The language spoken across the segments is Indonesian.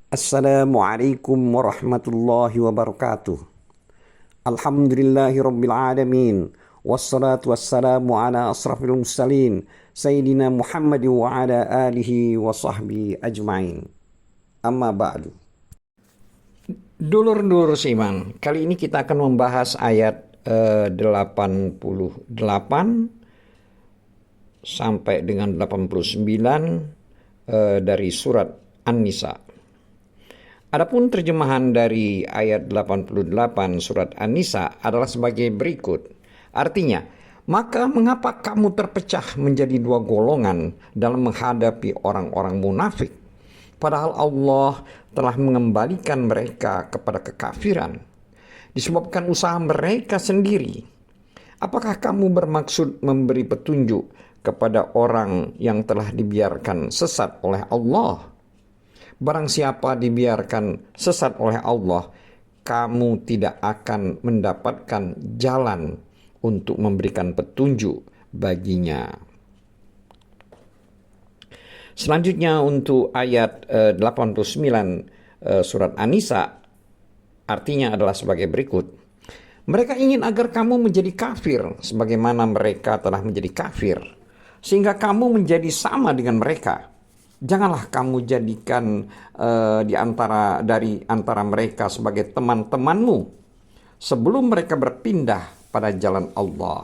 Assalamualaikum warahmatullahi wabarakatuh. Alhamdulillahi rabbil alamin. Wassalatu wassalamu ala asrafil mursalin Sayyidina Muhammad wa ala alihi wa sahbihi ajma'in. Amma ba'du. Dulur-dulur seiman, kali ini kita akan membahas ayat 88 sampai dengan 89 dari surat An-Nisa. Adapun terjemahan dari ayat 88 surat An-Nisa adalah sebagai berikut. Artinya, maka mengapa kamu terpecah menjadi dua golongan dalam menghadapi orang-orang munafik? Padahal Allah telah mengembalikan mereka kepada kekafiran disebabkan usaha mereka sendiri. Apakah kamu bermaksud memberi petunjuk kepada orang yang telah dibiarkan sesat oleh Allah? Barang siapa dibiarkan sesat oleh Allah, kamu tidak akan mendapatkan jalan untuk memberikan petunjuk baginya. Selanjutnya untuk ayat 89 surat An-Nisa, artinya adalah sebagai berikut. Mereka ingin agar kamu menjadi kafir sebagaimana mereka telah menjadi kafir, sehingga kamu menjadi sama dengan mereka. Janganlah kamu jadikan dari antara mereka sebagai teman-temanmu sebelum mereka berpindah pada jalan Allah.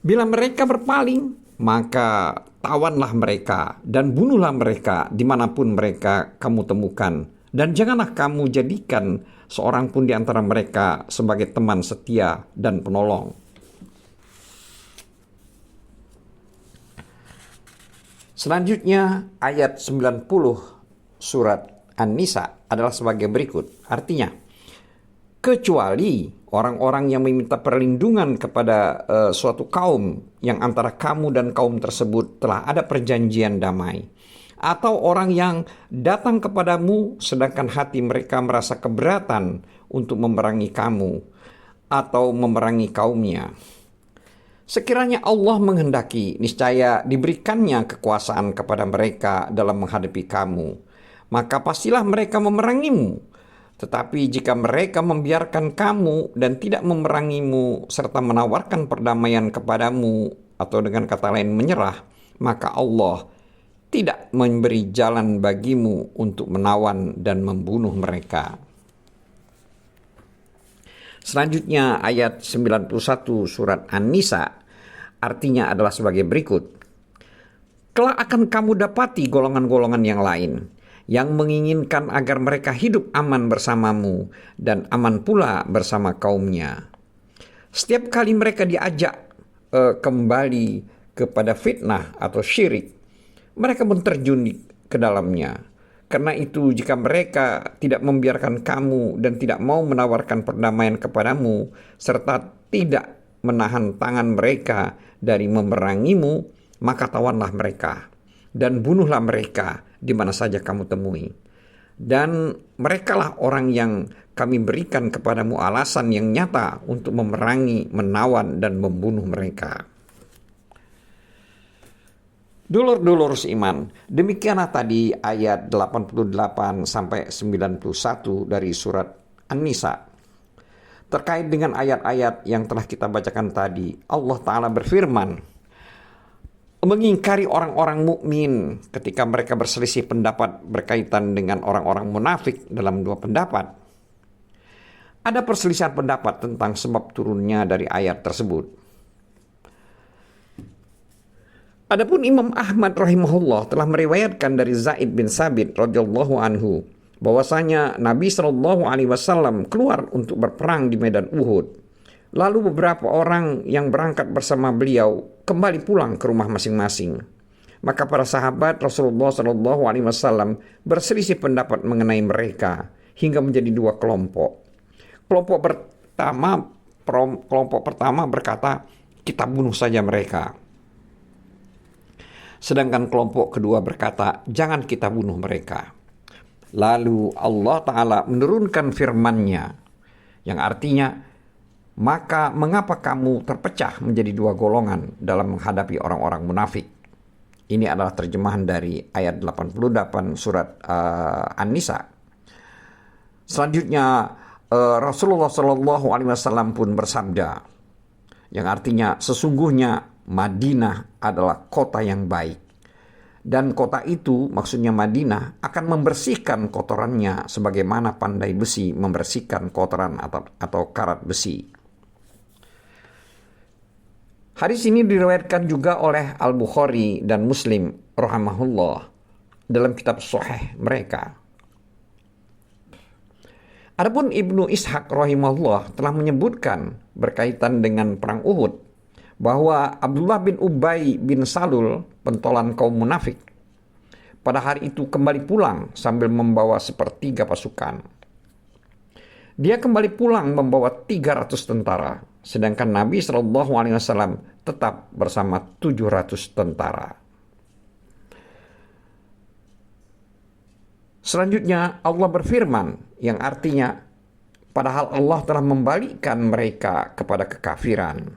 Bila mereka berpaling, maka tawanlah mereka dan bunuhlah mereka dimanapun mereka kamu temukan. Dan janganlah kamu jadikan seorang pun di antara mereka sebagai teman setia dan penolong. Selanjutnya ayat 90 surat An-Nisa adalah sebagai berikut. Artinya, kecuali orang-orang yang meminta perlindungan kepada suatu kaum yang antara kamu dan kaum tersebut telah ada perjanjian damai, atau orang yang datang kepadamu sedangkan hati mereka merasa keberatan untuk memerangi kamu atau memerangi kaumnya. Sekiranya Allah menghendaki, niscaya diberikannya kekuasaan kepada mereka dalam menghadapi kamu, maka pastilah mereka memerangimu. Tetapi jika mereka membiarkan kamu dan tidak memerangimu serta menawarkan perdamaian kepadamu, atau dengan kata lain menyerah, maka Allah tidak memberi jalan bagimu untuk menawan dan membunuh mereka. Selanjutnya ayat 91 surat An-Nisa artinya adalah sebagai berikut. Kelak akan kamu dapati golongan-golongan yang lain yang menginginkan agar mereka hidup aman bersamamu dan aman pula bersama kaumnya. Setiap kali mereka diajak kembali kepada fitnah atau syirik, mereka pun terjun ke dalamnya. Karena itu jika mereka tidak membiarkan kamu dan tidak mau menawarkan perdamaian kepadamu serta tidak menahan tangan mereka dari memerangimu, maka tawanlah mereka dan bunuhlah mereka di mana saja kamu temui. Dan merekalah orang yang kami berikan kepadamu alasan yang nyata untuk memerangi, menawan, dan membunuh mereka. Dulur-dulur seiman, demikianlah tadi ayat 88 sampai 91 dari surat An-Nisa. Terkait dengan ayat-ayat yang telah kita bacakan tadi, Allah Ta'ala berfirman, mengingkari orang-orang mukmin ketika mereka berselisih pendapat berkaitan dengan orang-orang munafik dalam dua pendapat. Ada perselisihan pendapat tentang sebab turunnya dari ayat tersebut. Adapun Imam Ahmad rahimahullah telah meriwayatkan dari Zaid bin Sabit radhiyallahu anhu bahwasanya Nabi Shallallahu alaihi wasallam keluar untuk berperang di medan Uhud. Lalu beberapa orang yang berangkat bersama beliau kembali pulang ke rumah masing-masing. Maka para sahabat Rasulullah Shallallahu alaihi wasallam berselisih pendapat mengenai mereka hingga menjadi dua kelompok. Kelompok pertama berkata, kita bunuh saja mereka. Sedangkan kelompok kedua berkata, jangan kita bunuh mereka. Lalu Allah Ta'ala menurunkan firman-Nya yang artinya, maka mengapa kamu terpecah menjadi dua golongan dalam menghadapi orang-orang munafik? Ini adalah terjemahan dari ayat 88 surat An-Nisa. Selanjutnya Rasulullah Shallallahu Alaihi Wasallam pun bersabda, yang artinya sesungguhnya Madinah adalah kota yang baik, dan kota itu, maksudnya Madinah, akan membersihkan kotorannya sebagaimana pandai besi membersihkan kotoran atau karat besi. Hadis ini diriwayatkan juga oleh Al-Bukhari dan Muslim rahimahullah dalam kitab Sahih mereka. Adapun Ibnu Ishaq rahimahullah telah menyebutkan berkaitan dengan perang Uhud bahwa Abdullah bin Ubay bin Salul, pentolan kaum munafik, pada hari itu kembali pulang sambil membawa sepertiga pasukan. Dia kembali pulang membawa 300 tentara, sedangkan Nabi SAW tetap bersama 700 tentara. Selanjutnya Allah berfirman, yang artinya padahal Allah telah membalikkan mereka kepada kekafiran.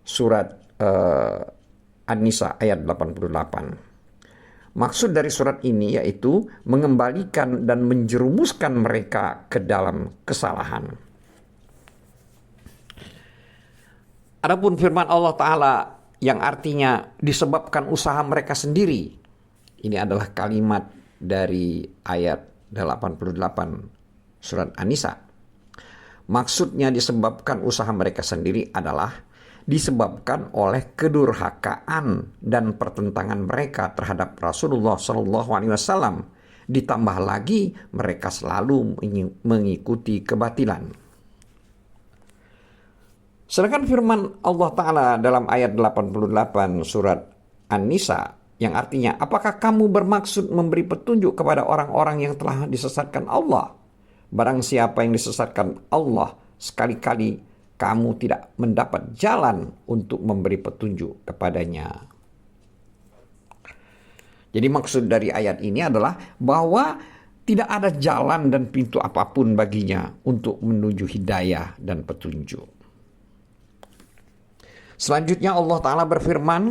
Surat An-Nisa ayat 88. Maksud dari surat ini yaitu mengembalikan dan menjerumuskan mereka ke dalam kesalahan. Adapun firman Allah Ta'ala yang artinya disebabkan usaha mereka sendiri, ini adalah kalimat dari ayat 88 surat An-Nisa. Maksudnya disebabkan usaha mereka sendiri adalah disebabkan oleh kedurhakaan dan pertentangan mereka terhadap Rasulullah SAW. Ditambah lagi mereka selalu mengikuti kebatilan. Sedangkan firman Allah Ta'ala dalam ayat 88 surat An-Nisa yang artinya, apakah kamu bermaksud memberi petunjuk kepada orang-orang yang telah disesatkan Allah? Barang siapa yang disesatkan Allah, sekali-kali kamu tidak mendapat jalan untuk memberi petunjuk kepadanya. Jadi maksud dari ayat ini adalah bahwa tidak ada jalan dan pintu apapun baginya untuk menuju hidayah dan petunjuk. Selanjutnya Allah Ta'ala berfirman,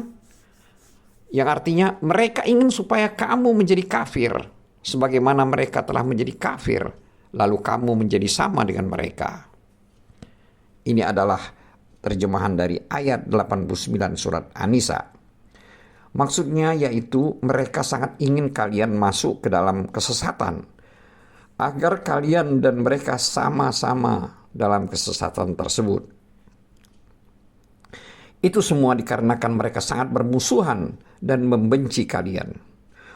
yang artinya mereka ingin supaya kamu menjadi kafir sebagaimana mereka telah menjadi kafir, lalu kamu menjadi sama dengan mereka. Ini adalah terjemahan dari ayat 89 surat An-Nisa. Maksudnya yaitu mereka sangat ingin kalian masuk ke dalam kesesatan, agar kalian dan mereka sama-sama dalam kesesatan tersebut. Itu semua dikarenakan mereka sangat bermusuhan dan membenci kalian.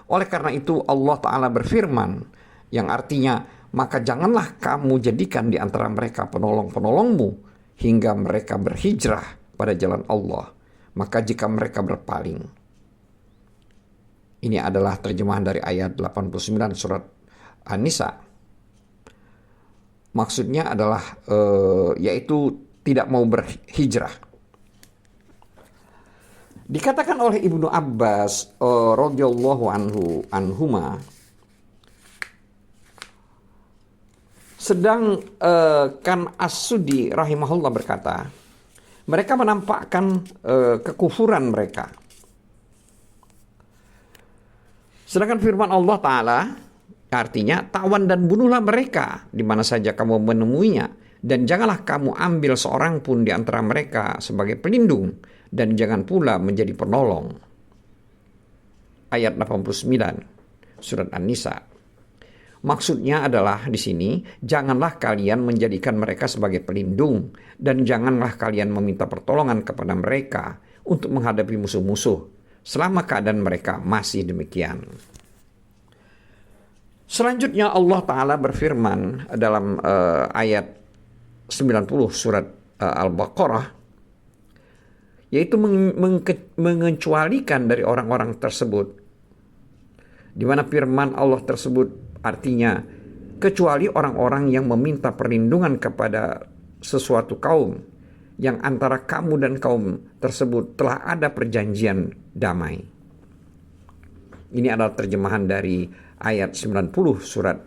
Oleh karena itu Allah Ta'ala berfirman, yang artinya, maka janganlah kamu jadikan di antara mereka penolong-penolongmu hingga mereka berhijrah pada jalan Allah. Maka jika mereka berpaling. Ini adalah terjemahan dari ayat 89 surat An-Nisa. Maksudnya adalah yaitu tidak mau berhijrah. Dikatakan oleh Ibnu Abbas radhiyallahu anhuma, sedangkan As-Sudi rahimahullah berkata, mereka menampakkan kekufuran mereka. Sedangkan firman Allah Ta'ala artinya, tawan dan bunuhlah mereka di mana saja kamu menemuinya, dan janganlah kamu ambil seorang pun di antara mereka sebagai pelindung, dan jangan pula menjadi penolong. Ayat 89 surat An-Nisa. Maksudnya adalah di sini, janganlah kalian menjadikan mereka sebagai pelindung, dan janganlah kalian meminta pertolongan kepada mereka untuk menghadapi musuh-musuh selama keadaan mereka masih demikian. Selanjutnya Allah Ta'ala berfirman dalam ayat 90 surat Al-Baqarah, yaitu mengecualikan dari orang-orang tersebut, di mana firman Allah tersebut artinya, kecuali orang-orang yang meminta perlindungan kepada sesuatu kaum yang antara kamu dan kaum tersebut telah ada perjanjian damai. Ini adalah terjemahan dari ayat 90 surat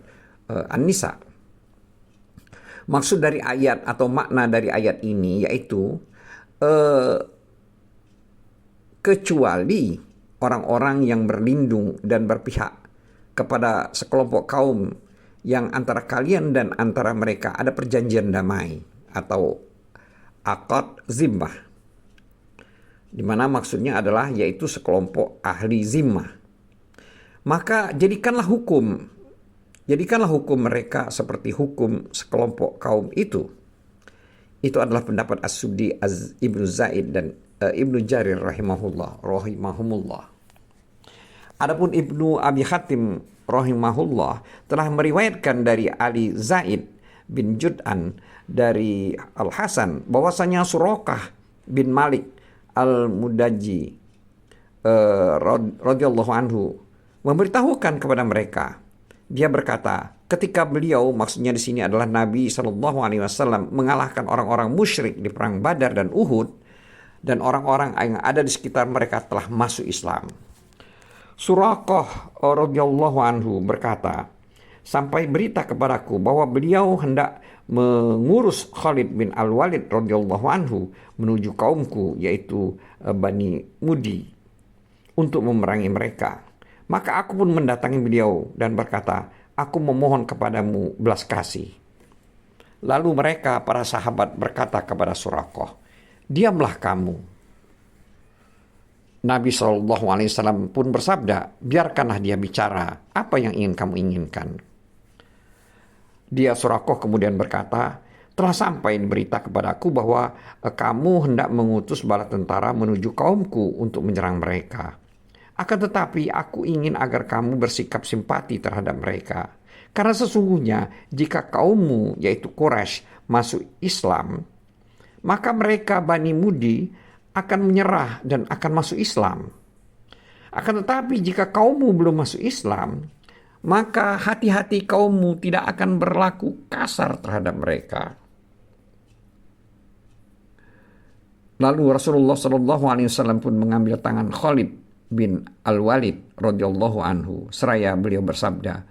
An-Nisa. Maksud dari ayat atau makna dari ayat ini yaitu kecuali orang-orang yang berlindung dan berpihak kepada sekelompok kaum yang antara kalian dan antara mereka ada perjanjian damai atau akad zimmah, di mana maksudnya adalah yaitu sekelompok ahli zimmah. Maka jadikanlah hukum mereka seperti hukum sekelompok kaum itu. Itu adalah pendapat As-Suddi, Ibnu Zaid dan Ibnu Jarir rahimahumullah. Adapun Ibnu Abi Hatim rahimahullah telah meriwayatkan dari Ali Zaid bin Jud'an dari Al-Hasan bahwasanya Suraqah bin Malik Al-Mudaji radhiyallahu anhu memberitahukan kepada mereka. Dia berkata, ketika beliau, maksudnya di sini adalah Nabi SAW, mengalahkan orang-orang musyrik di perang Badar dan Uhud, dan orang-orang yang ada di sekitar mereka telah masuk Islam. Suraqah radhiyallahu anhu berkata, sampai berita kepadaku bahwa beliau hendak mengurus Khalid bin Al-Walid radhiyallahu anhu menuju kaumku, yaitu Bani Mudi, untuk memerangi mereka. Maka aku pun mendatangi beliau dan berkata, aku memohon kepadamu belas kasih. Lalu mereka, para sahabat, berkata kepada Suraqah, diamlah kamu. Nabi SAW pun bersabda, biarkanlah dia bicara apa yang ingin kamu inginkan. Dia Suraqah kemudian berkata, telah sampai berita kepadaku bahwa kamu hendak mengutus bala tentara menuju kaumku untuk menyerang mereka. Akan tetapi aku ingin agar kamu bersikap simpati terhadap mereka. Karena sesungguhnya jika kaummu, yaitu Quraisy, masuk Islam, maka mereka Bani Mudi akan menyerah dan akan masuk Islam. Akan tetapi jika kaummu belum masuk Islam, maka hati-hati kaummu tidak akan berlaku kasar terhadap mereka. Lalu Rasulullah SAW pun mengambil tangan Khalid bin Al-Walid radhiyallahu anhu seraya beliau bersabda,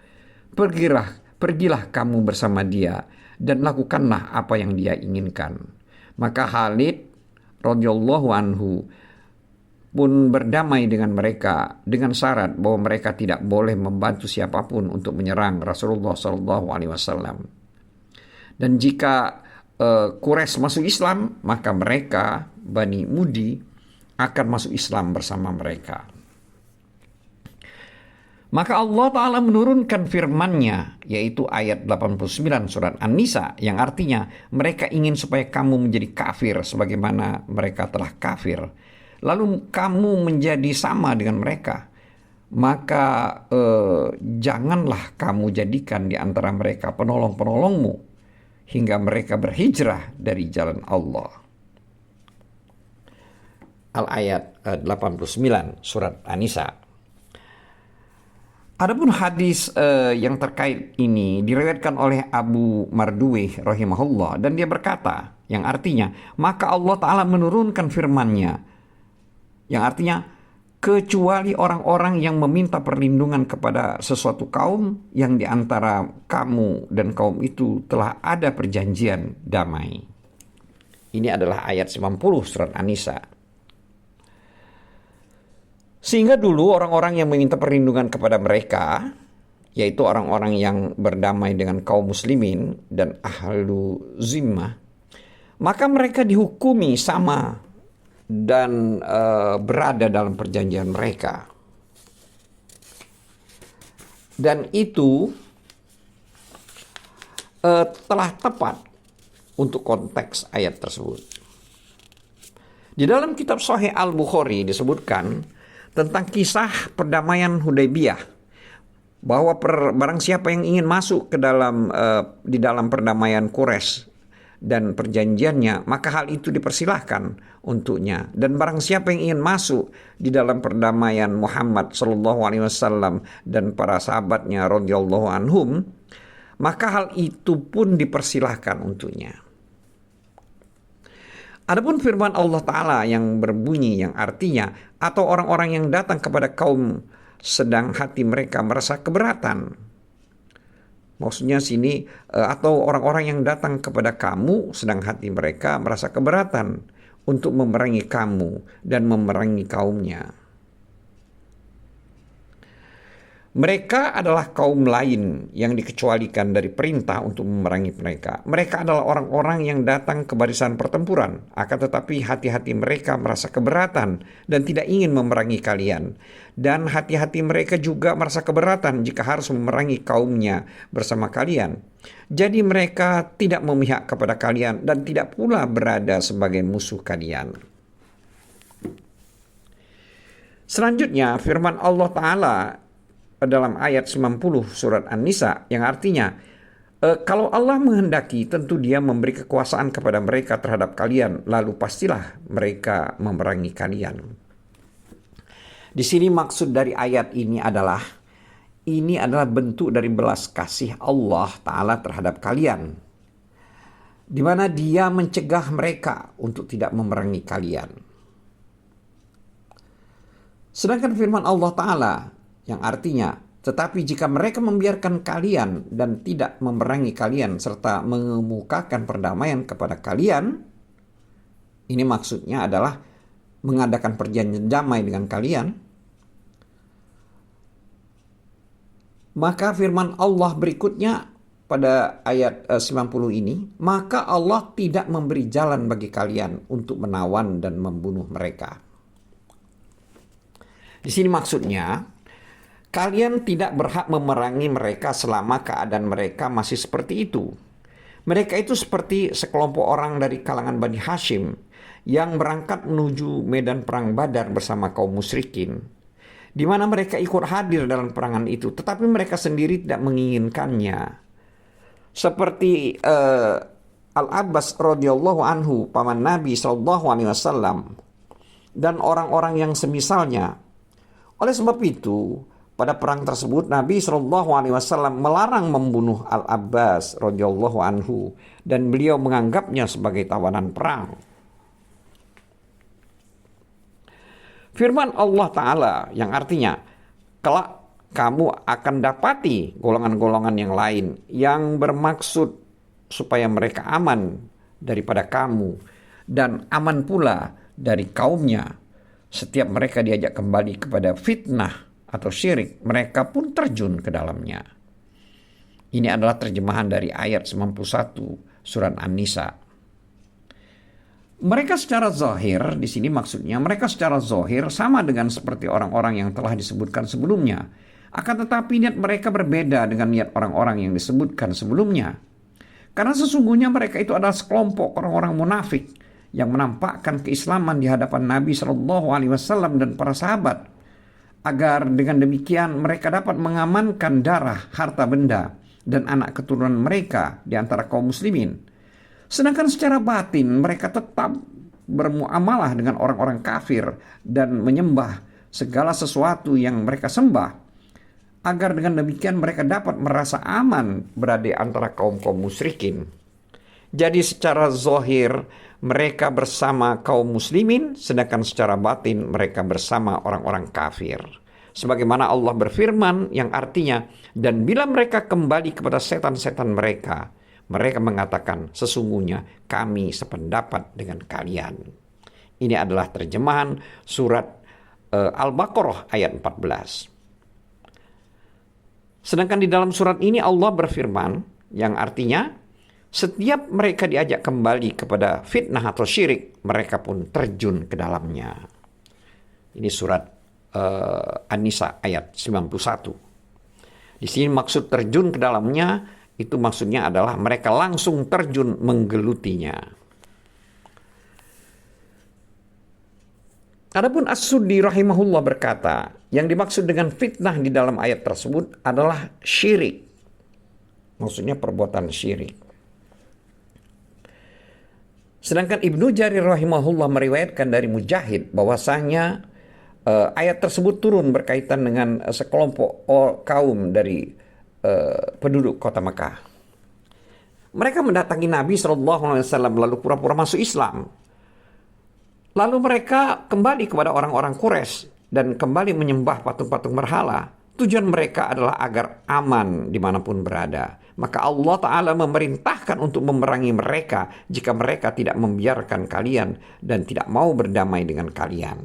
pergilah kamu bersama dia dan lakukanlah apa yang dia inginkan. Maka Khalid radhiyallahu anhu pun berdamai dengan mereka dengan syarat bahwa mereka tidak boleh membantu siapapun untuk menyerang Rasulullah SAW. Dan jika Quraisy masuk Islam, maka mereka Bani Mudi akan masuk Islam bersama mereka. Maka Allah Ta'ala menurunkan firman-Nya, yaitu ayat 89 surat An-Nisa, yang artinya mereka ingin supaya kamu menjadi kafir sebagaimana mereka telah kafir, lalu kamu menjadi sama dengan mereka. Maka janganlah kamu jadikan di antara mereka penolong-penolongmu hingga mereka berhijrah dari jalan Allah. Al-ayat 89 surat An-Nisa. Adapun hadis yang terkait ini diriwayatkan oleh Abu Marduwih rahimahullah, dan dia berkata, yang artinya, maka Allah Ta'ala menurunkan firman-Nya, yang artinya, kecuali orang-orang yang meminta perlindungan kepada sesuatu kaum yang diantara kamu dan kaum itu telah ada perjanjian damai. Ini adalah ayat 90 surat An-Nisa. Sehingga dulu orang-orang yang meminta perlindungan kepada mereka, yaitu orang-orang yang berdamai dengan kaum muslimin dan ahlu zimmah, maka mereka dihukumi sama dan berada dalam perjanjian mereka. Dan itu telah tepat untuk konteks ayat tersebut. Di dalam kitab Sahih Al-Bukhari disebutkan tentang kisah perdamaian Hudaybiyah, bahwa barang siapa yang ingin masuk ke dalam di dalam perdamaian Quraisy dan perjanjiannya, maka hal itu dipersilahkan untuknya. Dan barang siapa yang ingin masuk di dalam perdamaian Muhammad SAW dan para sahabatnya radhiyallahu anhum, maka hal itu pun dipersilahkan untuknya. Adapun firman Allah Ta'ala yang berbunyi, yang artinya, atau orang-orang yang datang kepada kaum sedang hati mereka merasa keberatan. Maksudnya atau orang-orang yang datang kepada kamu sedang hati mereka merasa keberatan untuk memerangi kamu dan memerangi kaumnya. Mereka adalah kaum lain yang dikecualikan dari perintah untuk memerangi mereka. Mereka adalah orang-orang yang datang ke barisan pertempuran, akan tetapi hati-hati mereka merasa keberatan dan tidak ingin memerangi kalian. Dan hati-hati mereka juga merasa keberatan jika harus memerangi kaumnya bersama kalian. Jadi mereka tidak memihak kepada kalian dan tidak pula berada sebagai musuh kalian. Selanjutnya firman Allah Ta'ala dalam ayat 90 surat An-Nisa yang artinya, kalau Allah menghendaki tentu Dia memberi kekuasaan kepada mereka terhadap kalian, lalu pastilah mereka memerangi kalian. Di sini maksud dari ayat ini adalah bentuk dari belas kasih Allah Ta'ala terhadap kalian, di mana Dia mencegah mereka untuk tidak memerangi kalian. Sedangkan firman Allah Ta'ala yang artinya, tetapi jika mereka membiarkan kalian dan tidak memerangi kalian serta mengemukakan perdamaian kepada kalian, ini maksudnya adalah mengadakan perjanjian damai dengan kalian, maka firman Allah berikutnya pada ayat 90 ini, maka Allah tidak memberi jalan bagi kalian untuk menawan dan membunuh mereka. Di sini maksudnya, kalian tidak berhak memerangi mereka selama keadaan mereka masih seperti itu. Mereka itu seperti sekelompok orang dari kalangan Bani Hashim yang berangkat menuju medan perang Badar bersama kaum musyrikin, di mana mereka ikut hadir dalam perangan itu, tetapi mereka sendiri tidak menginginkannya. Seperti Al-Abbas radhiyallahu anhu, paman Nabi SAW, dan orang-orang yang semisalnya. Oleh sebab itu, pada perang tersebut Nabi SAW melarang membunuh Al-Abbas radhiyallahu anhu dan beliau menganggapnya sebagai tawanan perang. Firman Allah Ta'ala yang artinya, kelak kamu akan dapati golongan-golongan yang lain yang bermaksud supaya mereka aman daripada kamu dan aman pula dari kaumnya. Setiap mereka diajak kembali kepada fitnah atau syirik, mereka pun terjun ke dalamnya. Ini adalah terjemahan dari ayat 91 surat An-Nisa. Mereka secara zahir, di sini maksudnya mereka secara zahir sama dengan seperti orang-orang yang telah disebutkan sebelumnya. Akan tetapi niat mereka berbeda dengan niat orang-orang yang disebutkan sebelumnya. Karena sesungguhnya mereka itu adalah sekelompok orang-orang munafik yang menampakkan keislaman di hadapan Nabi SAW dan para sahabat, agar dengan demikian mereka dapat mengamankan darah, harta benda, dan anak keturunan mereka di antara kaum muslimin. Sedangkan secara batin mereka tetap bermuamalah dengan orang-orang kafir dan menyembah segala sesuatu yang mereka sembah, agar dengan demikian mereka dapat merasa aman berada di antara kaum-kaum musyrikin. Jadi secara zahir mereka bersama kaum muslimin, sedangkan secara batin mereka bersama orang-orang kafir. Sebagaimana Allah berfirman yang artinya, dan bila mereka kembali kepada setan-setan mereka, mereka mengatakan, sesungguhnya kami sependapat dengan kalian. Ini adalah terjemahan surat Al-Baqarah ayat 14. Sedangkan di dalam surat ini Allah berfirman yang artinya, setiap mereka diajak kembali kepada fitnah atau syirik, mereka pun terjun ke dalamnya. Ini surat An-Nisa ayat 91. Di sini maksud terjun ke dalamnya, itu maksudnya adalah mereka langsung terjun menggelutinya. Adapun As-Suddi rahimahullah berkata, yang dimaksud dengan fitnah di dalam ayat tersebut adalah syirik. Maksudnya perbuatan syirik. Sedangkan Ibnu Jarir rahimahullah meriwayatkan dari Mujahid bahwasanya ayat tersebut turun berkaitan dengan sekelompok kaum dari penduduk kota Mekah. Mereka mendatangi Nabi SAW lalu pura-pura masuk Islam. Lalu mereka kembali kepada orang-orang Quraisy dan kembali menyembah patung-patung berhala. Tujuan mereka adalah agar aman dimanapun berada. maka Allah Ta'ala memerintahkan untuk memerangi mereka jika mereka tidak membiarkan kalian dan tidak mau berdamai dengan kalian.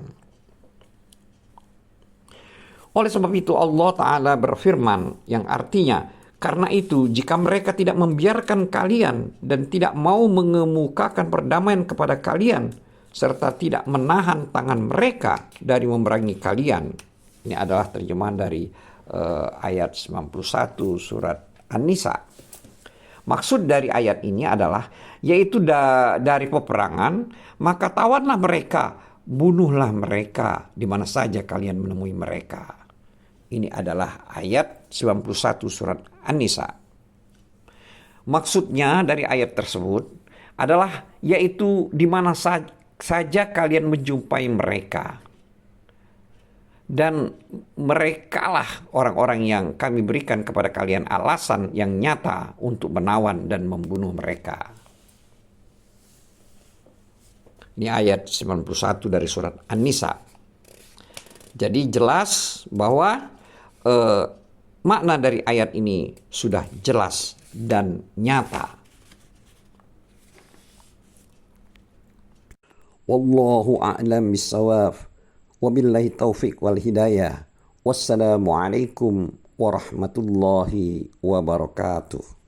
Oleh sebab itu Allah Ta'ala berfirman yang artinya, karena itu jika mereka tidak membiarkan kalian dan tidak mau mengemukakan perdamaian kepada kalian, serta tidak menahan tangan mereka dari memerangi kalian. Ini adalah terjemahan dari ayat 91 surat An-Nisa. Maksud dari ayat ini adalah, yaitu dari peperangan, maka tawanlah mereka, bunuhlah mereka di mana saja kalian menemui mereka. Ini adalah ayat 91 surat An-Nisa. Maksudnya dari ayat tersebut adalah, yaitu di mana saja kalian menjumpai mereka. Dan merekalah orang-orang yang kami berikan kepada kalian alasan yang nyata untuk menawan dan membunuh mereka. Ini ayat 91 dari surat An-Nisa. Jadi jelas bahwa makna dari ayat ini sudah jelas dan nyata. Wallahu a'lam bissawab. Wabillahi taufiq wal hidayah. Wassalamualaikum warahmatullahi wabarakatuh.